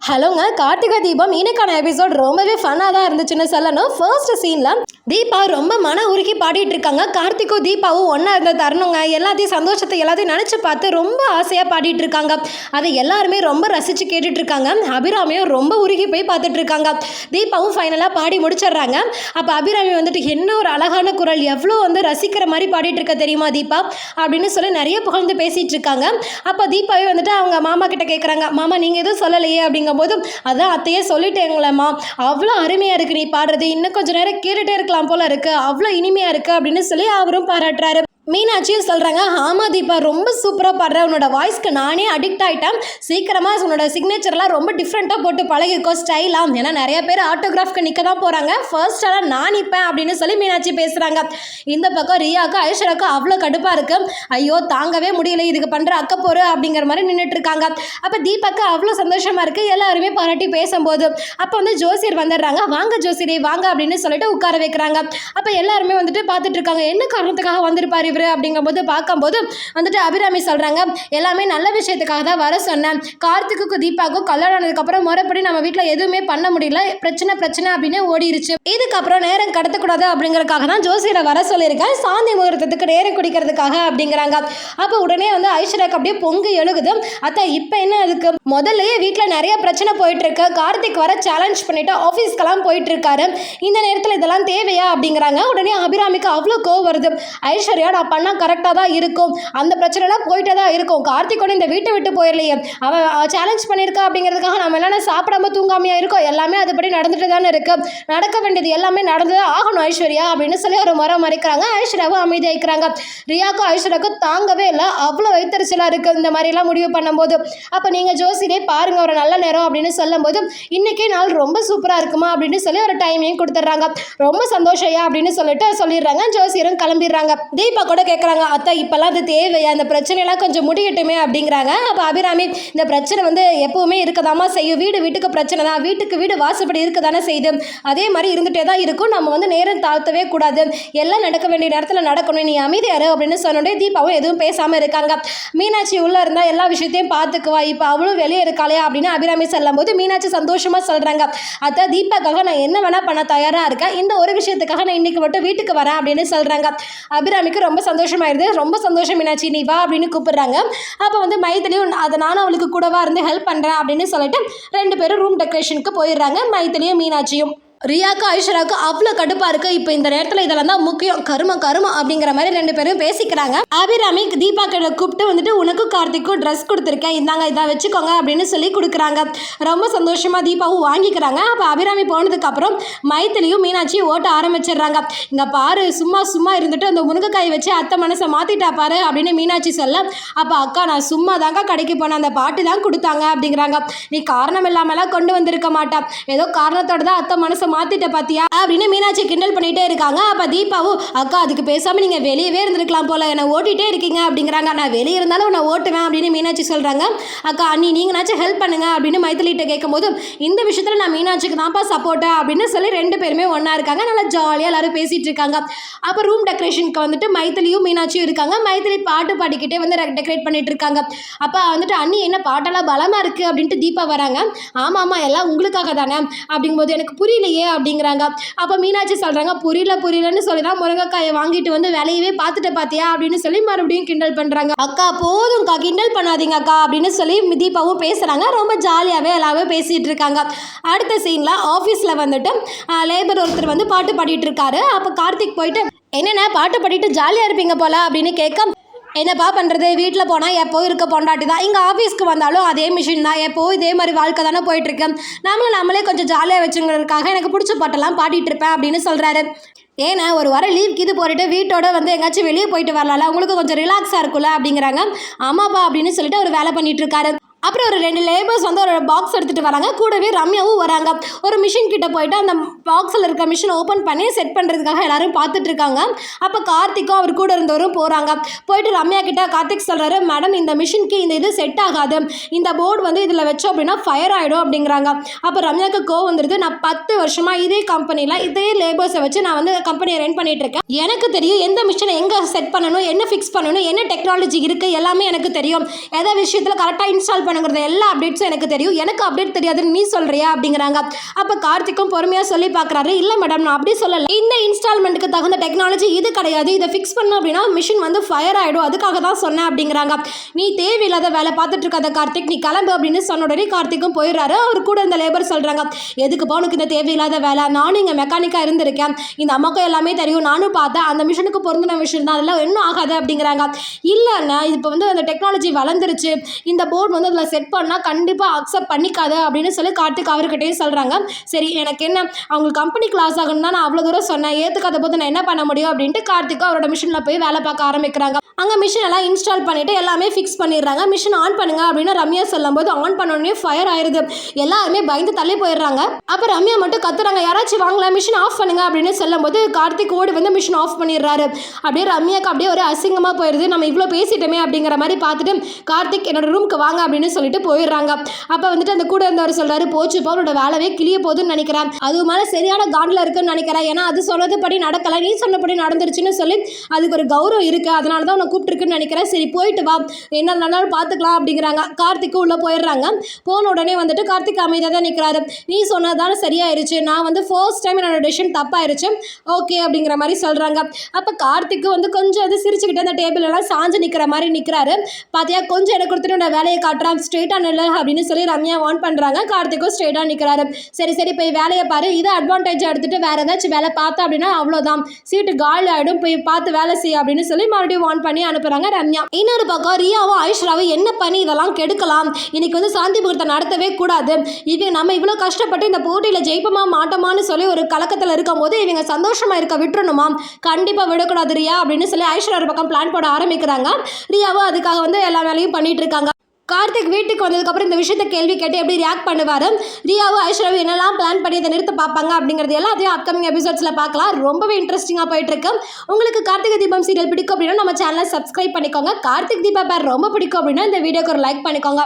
ஹலோங்க, கார்த்திகை தீபம் இன்னைக்கான எபிசோட் ரொம்பவே ஃபன்னாக தான் இருந்துச்சுன்னு சொல்லணும். ஃபர்ஸ்ட் சீனில் தீபா ரொம்ப மன உருகி பாடிட்டு இருக்காங்க. கார்த்திக்கும் தீபாவும் ஒன்றா இருந்த தருணங்க, எல்லாத்தையும் சந்தோஷத்தை எல்லாத்தையும் நினச்சி பார்த்து ரொம்ப ஆசையாக பாடிட்டு இருக்காங்க. அதை எல்லாருமே ரொம்ப ரசித்து கேட்டுட்டு இருக்காங்க. அபிராமியும் ரொம்ப உருகி போய் பார்த்துட்டு இருக்காங்க. தீபாவும் ஃபைனலாக பாடி முடிச்சிடுறாங்க. அப்போ அபிராமி வந்துட்டு என்ன ஒரு அழகான குரல், எவ்வளோ ரசிக்கிற மாதிரி பாடிட்டு இருக்க தெரியுமா தீபா அப்படின்னு சொல்லி நிறைய புகழ்ந்து பேசிகிட்டு இருக்காங்க. அப்போ தீபாவே வந்துட்டு அவங்க மாமா கிட்ட கேட்குறாங்க, மாமா நீங்கள் எதுவும் சொல்லலையே அப்படிங்க போதும் அதான் அத்தையே சொல்லிட்டேங்களேம்மா, அவ்வளோ அருமையாக இருக்குது நீ பாடுறது, இன்னும் கொஞ்சம் நேரம் கேட்டுகிட்டே இருக்கலாம் போல இருக்குது, அவ்வளோ இனிமையாக இருக்குது அப்படின்னு சொல்லி அவரும் பாராட்டுறாரு. மீனாட்சியும் சொல்கிறாங்க, ஆமாம் தீபா ரொம்ப சூப்பராக பாடுற, உன்னோட வாய்ஸ்க்கு நானே அடிக்ட் ஆகிட்டேன், சீக்கிரமாக உன்னோட சிக்னேச்சர்லாம் ரொம்ப டிஃப்ரெண்ட்டாக போட்டு பழகிக்கோ ஸ்டைலாம், ஏன்னா நிறைய பேர் ஆட்டோகிராஃப்க்கு நிற்க தான் போகிறாங்க, ஃபர்ஸ்டாக நான் நிற்பேன் அப்படின்னு சொல்லி மீனாட்சி பேசுகிறாங்க. இந்த பக்கம் ரியாவுக்கு ஐஸ்வர்யாவுக்கு அவ்வளோ கடுப்பாக இருக்குது, ஐயோ தாங்கவே முடியல இதுக்கு பண்ணுற அக்கப்போரு அப்படிங்கிற மாதிரி நின்றுட்டு இருக்காங்க. அப்போ தீபாக்கு அவ்வளோ சந்தோஷமாக இருக்குது, எல்லாருமே பாராட்டி பேசும்போது அப்போ ஜோசியர் வந்துடுறாங்க. வாங்க ஜோசியரே வாங்க அப்படின்னு சொல்லிட்டு உட்கார வைக்கிறாங்க. அப்போ எல்லாருமே பார்த்துட்டு இருக்காங்க, என்ன காரணத்துக்காக வந்திருப்பார் அப்படிங்கும்போது பார்க்கும்போது அபிராமி சொல்றாங்க, எல்லாமே நல்ல விஷயத்துக்காக தான் வர சொன்னேன், கார்த்திக்கு தீபாவுக்கும் கல்யாணம் ஆனதுக்கப்புறம் முறைப்படி நம்ம வீட்டில் எதுவுமே பண்ண முடியல, பிரச்சனை அப்படின்னு ஓடிருச்சு, இதுக்கப்புறம் நேரம் கடத்தக்கூடாது அப்படிங்கறதுக்காக தான் ஜோசியரை வர சொல்லியிருக்கேன், சாந்தி முகூர்த்தத்துக்கு நேரம் குடிக்கிறதுக்காக அப்படிங்கிறாங்க. அப்போ உடனே ஐஸ்வர்யாக்கு அப்படியே பொங்கு எழுகுது, அத்தா இப்போ என்ன அதுக்கு, முதல்லயே வீட்டில் நிறைய பிரச்சனை போயிட்டு இருக்கு, கார்த்திக் வர சேலஞ்ச் பண்ணிட்டு ஆஃபீஸ்க்கெல்லாம் போயிட்டு இருக்காரு, இந்த நேரத்தில் இதெல்லாம் தேவையா அப்படிங்கிறாங்க. உடனே அபிராமிக்கு அவ்வளோ கோவம் வருது, ஐஸ்வர்யா நான் பண்ணால் கரெக்டாக தான் இருக்கும், அந்த பிரச்சனைலாம் போயிட்டே தான் இருக்கும், கார்த்திகோட இந்த வீட்டை விட்டு போயிடலையே, அவன் சேலஞ்ச் பண்ணியிருக்கா அப்படிங்கிறதுக்காக நம்ம எல்லாம் சாப்பிடாம தூங்காமையா இருக்கோம், எல்லாமே அதுபடி நடந்துட்டு தானே இருக்கு, நடக்க வேண்டியது எல்லாமே நடந்துதான் ஆகணும் ஐஸ்வர்யா அப்படின்னு சொல்லி ஒரு முறை மறைக்கிறாங்க. ஐஸ்வர்யாவும் அமைதியாகிறாங்க. ரியாக்கும் ஐஸ்வர்யாவுக்கும் தாங்கவே இல்லை, அவ்வளோ வைத்தறிச்சலாக இருக்குது இந்த மாதிரிலாம் முடிவு பண்ணும்போது. அப்போ நீங்கள் ஜோசியரே பாருங்கள் ஒரு நல்ல நேரம் அப்படின்னு சொல்லும் போது, இன்றைக்கே நாள் ரொம்ப சூப்பராக இருக்குமா அப்படின்னு சொல்லி ஒரு டைமையும் கொடுத்துட்றாங்க. ரொம்ப சந்தோஷயா அப்படின்னு சொல்லிட்டு சொல்லிடுறாங்க. ஜோசியரும் கிளம்பிடுறாங்க. தீபா கூட கேட்குறாங்க, அத்தா இப்போல்லாம் அது தேவையா, அந்த பிரச்சனைலாம் கொஞ்சம் முடியட்டுமே அப்படிங்கிறாங்க. அப்போ அபிராமி, இந்த பிரச்சனை எப்பவுமே இருக்கதாமா செய்யும், வீட்டுக்கு பிரச்சனை தான், வீட்டுக்கு வீடு வாசப்படி இருக்க தானே செய்யுது, அதே மாதிரி இருந்துகிட்டே தான் இருக்கும், நம்ம நேரம் தாழ்த்தவே கூடாது, எல்லாம் நடக்க வேண்டிய நேரத்தில் நடக்கணும், நீ அமைதியாரு அப்படின்னு சொன்னோடே தீபாவும் எதுவும் பேசாமல் இருக்காங்க. மீனாட்சி உள்ளே இருந்தால் எல்லா விஷயத்தையும் பார்த்துக்குவா, இப்போ அவளும் வெளியே இருக்காளே அப்படின்னு அபிராமி சொல்லும் போது மீனாட்சி சந்தோஷமாக சொல்கிறாங்க, அத்தா தீபாக்காக நான் என்ன வேணால் பண்ண தயாராக இருக்கேன், இந்த ஒரு விஷயத்துக்காக நான் இன்னைக்கு மட்டும் வீட்டுக்கு வரேன் அப்படின்னு சொல்கிறாங்க. அபிராமிக்கு ரொம்ப சந்தோஷமாயிருது. ரொம்ப சந்தோஷம் மீனாட்சி நீ வா அப்படின்னு கூப்பிடுறாங்க. அப்போ மைத்திலியும் அதை நானும் அவளுக்கு கூடவா இருந்து ஹெல்ப் பண்ணுறேன் அப்படின்னு சொல்லிட்டு 2 பேரும் ரூம் டெக்கரேஷனுக்கு போயிடுறாங்க. மைத்திலியும் மீனாட்சியும். ரியாவுக்கு ஐஸ்வர்யாவுக்கு அவ்வளோ கடுப்பாக இருக்குது, இப்போ இந்த நேரத்தில் இதெல்லாம் தான் முக்கியம், கருமம் அப்படிங்கிற மாதிரி 2 பேரும் பேசிக்கிறாங்க. அபிராமி தீபா கிட்ட கூப்பிட்டு உனக்கு கார்த்திக்கும் ட்ரெஸ் கொடுத்துருக்கேன், இந்தாங்க இதை வச்சுக்கோங்க அப்படின்னு சொல்லி கொடுக்குறாங்க. ரொம்ப சந்தோஷமாக தீபாவும் வாங்கிக்கிறாங்க. அப்போ அபிராமி போனதுக்கப்புறம் மைத்திலியும் மீனாட்சியும் ஓட்ட ஆரம்பிச்சிடுறாங்க. இங்கே பாரு சும்மா இருந்துட்டு அந்த முருங்கைக்காயை வச்சு அத்தை மனசை மாற்றிட்டா பாரு அப்படின்னு மீனாட்சி சொல்ல, அப்போ அக்கா நான் சும்மா தாங்க கடைக்கு போனேன், அந்த பாட்டி தான் கொடுத்தாங்க அப்படிங்கிறாங்க. நீ காரணம் இல்லாமலாம் கொண்டு வந்திருக்க மாட்டா, ஏதோ காரணத்தோட தான் அத்தை மனசை மாத்திட்ட பாத்தியா அப்படின்னு மீனாட்சி கிண்டல் பண்ணிட்டே இருக்காங்க. அப்ப தீபாவும், அக்கா அதுக்கு பேசாம நீங்க வெளியவே இருந்திருக்கலாம் போல, என்ன ஓட்டிட்டே இருக்கீங்க அப்படிங்கிறாங்க. நான் வெளியே இருந்தாலும் உன்னை ஓட்டுவேன் அப்படின்னு மீனாட்சி சொல்றாங்க. அக்கா அண்ணி நீங்கனாச்சும் ஹெல்ப் பண்ணுங்க அப்படின்னு மைத்திலிட்ட கேட்கும் போது, இந்த விஷயத்துல நான் மீனாட்சிக்கு தான்ப்பா சப்போர்ட்டா அப்படின்னு சொல்லி 2 பேருமே ஒன்னா இருக்காங்க. நல்லா ஜாலியா எல்லாரும் பேசிட்டு இருக்காங்க. அப்ப ரூம் டெக்கரேஷனுக்கு மைத்திலியும் மீனாட்சியும் இருக்காங்க. மைத்திலி பாட்டு பாடிக்கிட்டே டெக்கரேட் பண்ணிட்டு இருக்காங்க. அப்ப அண்ணி என்ன பாட்டெல்லாம் பலமா இருக்கு அப்படின்ட்டு தீபா வராங்க. ஆமா எல்லாம் உங்களுக்காக தானே அப்படிங்கும்போது, எனக்கு புரியலையே அப்படிங்கிறாங்க. அப்ப மீனாட்சி சொல்றாங்க, புரியலன்னு சொல்லிதான் முருங்கைக்காயை வாங்கிட்டு வேலையவே பார்த்துட்டு பாத்தியா அப்படின்னு சொல்லி மறுபடியும் கிண்டல் பண்றாங்க. அக்கா போதும்க்கா கிண்டல் பண்ணாதீங்க அக்கா அப்படின்னு சொல்லி தீபாவும் பேசுறாங்க. ரொம்ப ஜாலியாவே எல்லாரும் பேசிட்டு இருக்காங்க. அடுத்த சீன்ல ஆபீஸ்ல லேபர் ஒருத்தர் பாட்டு பாடிட்டு இருக்காரு. அப்ப கார்த்திக் போயிட்டு, என்னென்ன பாட்டு பாடிட்டு ஜாலியா இருப்பீங்க போல அப்படின்னு கேட்க, என்னப்பா பண்ணுறது, வீட்டில் போனால் எப்போ இருக்க பொண்டாட்டி தான், இங்கே ஆஃபீஸ்க்கு வந்தாலும் அதே மிஷின் தான், எப்போ இதே மாதிரி வாழ்க்கை தானே போயிட்டுருக்கேன், நம்மளே கொஞ்சம் ஜாலியாக வச்சுங்கிறதுக்காக எனக்கு பிடிச்ச பாட்டெல்லாம் பாடிட்டு இருப்பேன் அப்படின்னு சொல்கிறாரு. ஏன்னா ஒரு வாரம் லீவ்க்கு இது போட்டுட்டு வீட்டோட எங்கேயாச்சும் வெளியே போயிட்டு வரலாம்ல, உங்களுக்கு கொஞ்சம் ரிலாக்ஸாக இருக்கும்ல அப்படிங்கிறாங்க. ஆமாப்பா அப்படின்னு சொல்லிட்டு அவர் வேலை பண்ணிட்டு இருக்காரு. அப்புறம் ஒரு 2 லேபர்ஸ் ஒரு பாக்ஸ் எடுத்துகிட்டு வராங்க. கூடவே ரம்யாவும் வராங்க. ஒரு மிஷின் கிட்ட போயிட்டு அந்த பாக்ஸில் இருக்க மிஷின் ஓப்பன் பண்ணி செட் பண்ணுறதுக்காக எல்லாரும் பார்த்துட்டு இருக்காங்க. அப்போ கார்த்திக்கும் அவர் கூட இருந்தவரும் போகிறாங்க. போயிட்டு ரம்யா கிட்ட கார்த்திக் சொல்கிறாரு, மேடம் இந்த மிஷினுக்கு இந்த இது செட் ஆகாது, இந்த போர்டு இதில் வச்சோம் அப்படின்னா ஃபயர் ஆகிடும் அப்படிங்கிறாங்க. அப்போ ரம்யாவுக்கு கோவம் வந்துடுது. நான் 10 வருஷமாக இதே கம்பெனியில் இதே லேபர்ஸை வச்சு நான் கம்பெனியை ரன் பண்ணிட்டு இருக்கேன், எனக்கு தெரியும் எந்த மிஷினை எங்கே செட் பண்ணணும், என்ன ஃபிக்ஸ் பண்ணணும், என்ன டெக்னாலஜி இருக்குது எல்லாமே எனக்கு தெரியும், எதை விஷயத்தில் கரெக்டாக இன்ஸ்டால் பண்ணுங்கிறது எல்லா அப்டேட்ஸும் எனக்கு தெரியும், எனக்கு அப்டேட் தெரியாதுன்னு நீ சொல்றியா அப்படிங்கிறாங்க. அப்போ கார்த்திக்கும் பொறுமையாக சொல்லி பார்க்குறாரு, இல்லை மேடம் நான் அப்படி சொல்லலை, இந்த இன்ஸ்டால்மெண்ட்டுக்கு தகுந்த டெக்னாலஜி இது கிடையாது, இதை ஃபிக்ஸ் பண்ண அப்படின்னா மிஷின் வந்து ஃபயர் ஆகிடும், அதுக்காக தான் சொன்னேன் அப்படிங்கிறாங்க. நீ தேவையில்லாத வேலை பார்த்துட்டு இருக்காத கார்த்திக், நீ கிளம்பு அப்படின்னு சொன்ன உடனே கார்த்திக்கும் போயிடுறாரு. அவர் கூட இந்த லேபர் சொல்கிறாங்க, எதுக்குப்பா உனக்கு இந்த தேவையில்லாத வேலை, நானும் இங்கே மெக்கானிக்காக இருந்திருக்கேன், இந்த அம்மாக்கும் எல்லாமே தெரியும், நானும் பார்த்தேன், அந்த மிஷினுக்கு பொருந்தின மிஷின் தான், அதெல்லாம் இன்னும் ஆகாது அப்படிங்கிறாங்க. இல்லைண்ணா இப்போ வந்து அந்த டெக்னாலஜி வளர்ந்துருச்சு, இந்த போர்டு வந்து அதில் செட் பண்ணால் கண்டிப்பாக அக்செப்ட் பண்ணிக்காது அப்படின்னு சொல்லி கார்த்திக் அவர்கிட்டையும் சொல்கிறாங்க. சரி எனக்கு என்ன, அவங்க கம்பெனி கிளாஸ் ஆகணும் தான் நான் அவ்வளோ தூரம் சொன்னேன், ஏற்றுக்காத போது நான் என்ன பண்ண முடியும் அப்படின்ட்டு கார்த்திக்கும் அவரோட மிஷினில் போய் வேலை பார்க்க ஆரம்பிக்கிறாங்க. அங்கே மிஷின் எல்லாம் இன்ஸ்டால் பண்ணிவிட்டு எல்லாமே ஃபிக்ஸ் பண்ணிடுறாங்க. மிஷின் ஆன் பண்ணுங்க அப்படின்னு ரம்யா சொல்லும்போது ஆன் பண்ணோடனே ஃபயர் ஆயிடுது. எல்லாருமே பயந்து தள்ளி போயிடுறாங்க. அப்போ ரம்யா மட்டும் கத்துறாங்க, யாராச்சும் வாங்கலாம் மிஷின் ஆஃப் பண்ணுங்க அப்படின்னு சொல்லும்போது கார்த்திக் ஓடி வந்து மிஷின் ஆஃப் பண்ணிடுறாரு. அப்படியே ரம்யாக்கு அப்படியே ஒரு அசிங்கமாக போயிடுது, நம்ம இவ்வளோ பேசிட்டோமே அப்படிங்கிற மாதிரி பார்த்துட்டு கார்த்திக் என்னோட ரூமுக்கு வாங்க அப்படின்னு சொல்லிட்டு போயிடுறாங்க. அப்போ வந்துட்டு அந்த கூட இருந்தவர் சொல்கிறாரு, போச்சுப்பா உன்னோட வேலையே கிளிய போகுதுன்னு நினைக்கிறேன், அது மேலே சரியான காண்டில் இருக்குன்னு நினைக்கிறேன், ஏன்னா அது சொன்னது படி நடக்கலை, நீ சொன்னபடி நடந்துருச்சுன்னு சொல்லி அதுக்கு ஒரு கௌரவம் இருக்குது, அதனால தான் உன்னை கூப்பிட்டுருக்குன்னு நினைக்கிறேன், சரி போயிட்டு வா என்ன நடந்தாலும் பார்த்துக்கலாம் அப்படிங்கிறாங்க. கார்த்திக்கு உள்ளே போயிடுறாங்க. போன உடனே வந்துட்டு கார்த்திக் அமைதியாக தான் நிற்கிறாரு. நீ சொன்னதான சரியாயிருச்சு, நான் வந்து ஃபர்ஸ்ட் டைம் என்னோட டெசிஷன் தப்பாயிருச்சு, ஓகே அப்படிங்கிற மாதிரி சொல்கிறாங்க. அப்போ கார்த்திக்கு வந்து கொஞ்சம் அது சிரிச்சுக்கிட்டு அந்த டேபிள் எல்லாம் சாஞ்சு நிற்கிற மாதிரி நிற்கிறாரு. பார்த்தியா கொஞ்சம் எனக்கு கொடுத்துட்டு உன்னோட வேலையை காட்டுறான், ஸ்ட்ரெயிட்டாக நில்ல அப்படின்னு சொல்லி ரம்யா வான் பண்ணுறாங்க. கார்த்திக்கும் ஸ்ட்ரெயிட்டாக நிற்கிறாரு. சரி சரி போய் வேலையை பாரு, இதை அட்வான்டேஜ் எடுத்துகிட்டு வேறு ஏதாச்சும் வேலை பார்த்தா அப்படின்னா அவ்வளோதான், சீட்டு காலி ஆகிடும், போய் பார்த்து வேலை செய்ய அப்படின்னு சொல்லி மறுபடியும் வான் பண்ணி அனுப்புகிறாங்க ரம்யா. இன்னொரு பக்கம் ரியாவும் ஐஸ்வராவும் என்ன பண்ணி இதெல்லாம் கெடுக்கலாம், இன்னைக்கு வந்து சாந்தி முகூர்த்தம் நடத்தவே கூடாது, இவங்க நம்ம இவ்வளோ கஷ்டப்பட்டு இந்த போட்டியில் ஜெயிப்போமா மாட்டோமான்னு சொல்லி ஒரு கலக்கத்தில் இருக்கும் போது இவங்க சந்தோஷமாக இருக்க விட்டுறணுமா, கண்டிப்பாக விடக்கூடாது ரியா அப்படின்னு சொல்லி ஐஸ்வரா ஒரு பக்கம் பிளான் போட ஆரம்பிக்கிறாங்க. ரியாவும் அதுக்காக வந்து எல்லா வேலையும் பண்ணிட்டு இருக்காங்க. கார்த்திக் வீட்டுக்கு வந்ததுக்கப்புறம் இந்த விஷயத்தை கேள்வி கேட்டு எப்படி ரியாக்ட் பண்ணுவார், ரியாவும் ஐஸ்வராவும் என்னெல்லாம் பிளான் பண்ணி இதை நிறுத்த பார்ப்பாங்க அப்படிங்கிறது எல்லாத்தையும் அப்கமிங் எபிசோட்ஸில் பார்க்கலாம். ரொம்பவே இன்ட்ரெஸ்டிங்காக போயிட்டுருக்கு. உங்களுக்கு கார்த்திகை தீபம் சீரியல் பிடிக்கும் அப்படின்னா நம்ம சேனலை சப்ஸ்கிரைப் பண்ணிக்கோங்க. கார்த்திக் தீபா பேர் ரொம்ப பிடிக்கும் அப்படின்னா இந்த வீடியோக்கு ஒரு லைக் பண்ணிக்கோங்க.